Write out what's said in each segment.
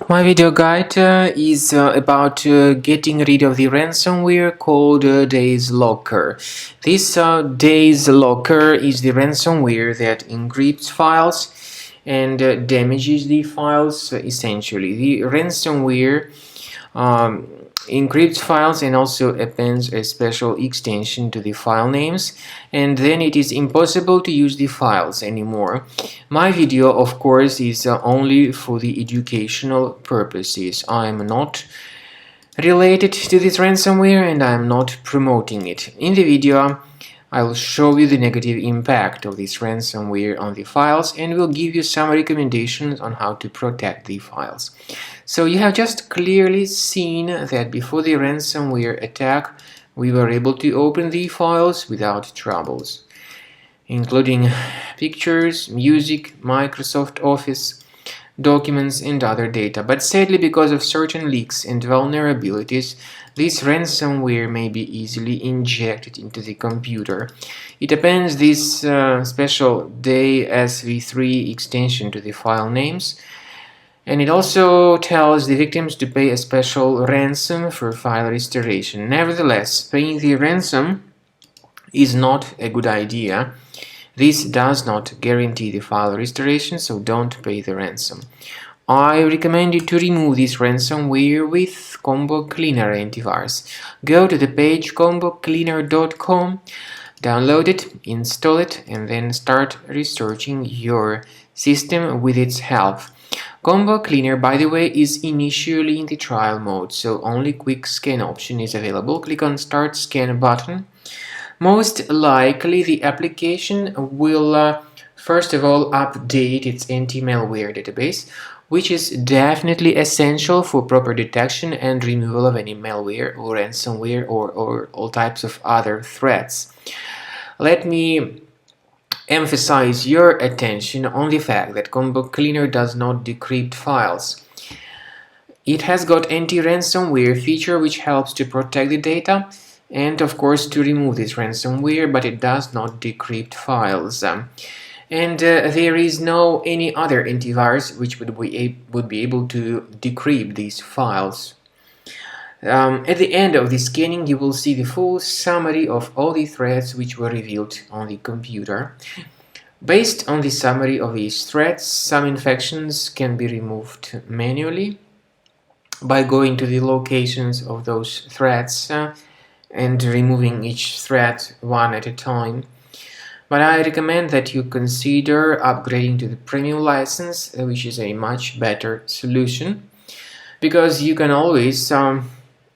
My video guide is about getting rid of the ransomware called Days Locker. This Days Locker is the ransomware that encrypts files and damages the files essentially. The ransomware encrypts files and also appends a special extension to the file names, and then it is impossible to use the files anymore. My video, of course, is only for the educational purposes. I am not related to this ransomware and I am not promoting it. In the video, I will show you the negative impact of this ransomware on the files and will give you some recommendations on how to protect the files. So you have just clearly seen that before the ransomware attack, we were able to open the files without troubles, including pictures, music, Microsoft Office, documents and other data. But sadly, because of certain leaks and vulnerabilities, this ransomware may be easily injected into the computer. It appends this special Daysv3 extension to the file names, and it also tells the victims to pay a special ransom for file restoration. Nevertheless, paying the ransom is not a good idea. This does not guarantee the file restoration, so don't pay the ransom. I recommend you to remove this ransomware with Combo Cleaner Antivirus. Go to the page combocleaner.com, download it, install it, and then start researching your system with its help. Combo Cleaner, by the way, is initially in the trial mode, so only quick scan option is available. Click on Start Scan button. Most likely the application will first of all update its anti-malware database, which is definitely essential for proper detection and removal of any malware or ransomware or all types of other threats. Let me emphasize your attention on the fact that Combo Cleaner does not decrypt files. It has got anti-ransomware feature which helps to protect the data and of course to remove this ransomware, but it does not decrypt files. And there is no any other antivirus which would be able to decrypt these files. At the end of the scanning, you will see the full summary of all the threats which were revealed on the computer. Based on the summary of these threats, some infections can be removed manually by going to the locations of those threats and removing each threat one at a time. But I recommend that you consider upgrading to the premium license, which is a much better solution, because you can always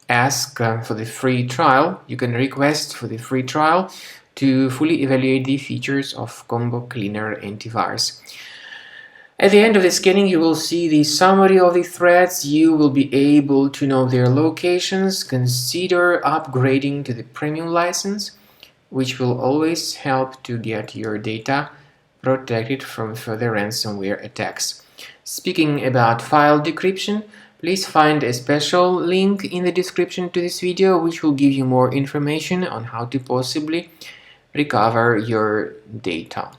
ask for the free trial. You can request for the free trial to fully evaluate the features of Combo Cleaner Antivirus. At the end of the scanning, you will see the summary of the threats. You will be able to know their locations. Consider upgrading to the premium license, which will always help to get your data protected from further ransomware attacks. Speaking about file decryption, please find a special link in the description to this video, which will give you more information on how to possibly recover your data.